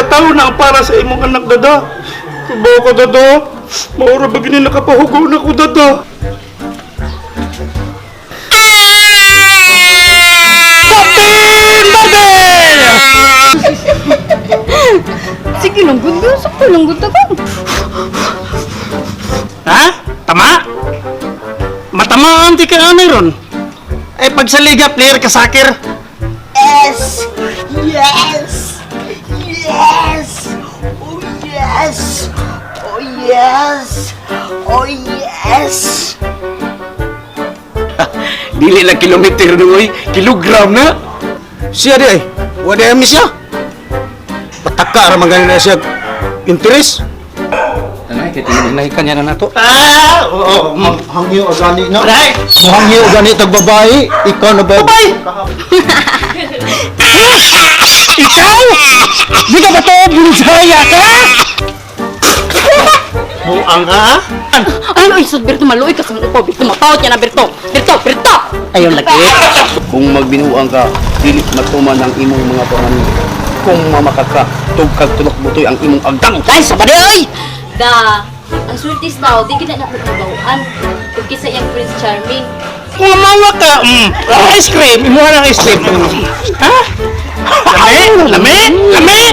katao na ang para sa imong anak, dada. Tubaw ko, dada. Maura ba gini nakapahugaw na ko, dada. Sige lang, good girl. Sakto lang, good ako. Ha? Tama? Matamaan di ka anay ron. Eh, pag sa liga, player ka sakir. Yes! Yes! Yes! Oh yes! Oh yes! Oh yes! Dili lang kilometer no, kilogram na. Siya di ay, wala mi siya. Pataka ra magani na siya. Interes? Nanay, kaya tinignahikan niya na nato. Oo. Hangyo agani na. Right. Hangyo agani tag babae. Ikaw na ba? Babay! Ikaw? Di ka ba to? Bunsaya ka? Buang ha? Ano, isod, Berto, maluoy ka sa mga upo. Berto, matawad niya na, Berto. Berto, Berto! Ayun lagi. Kung magbinuang ka, dili matuman ang imong mga panganin. Kung mamakaka, tugkag tulok butoy ang imong agdang. Ay, sa pade, oy! Da, ang sultis daw, di kita nakapagawaan. Kung kisa yung Prince Charming. Kung mawa ka, ice cream, imuha ng ice cream. Ha? Lami? Lami? Lami?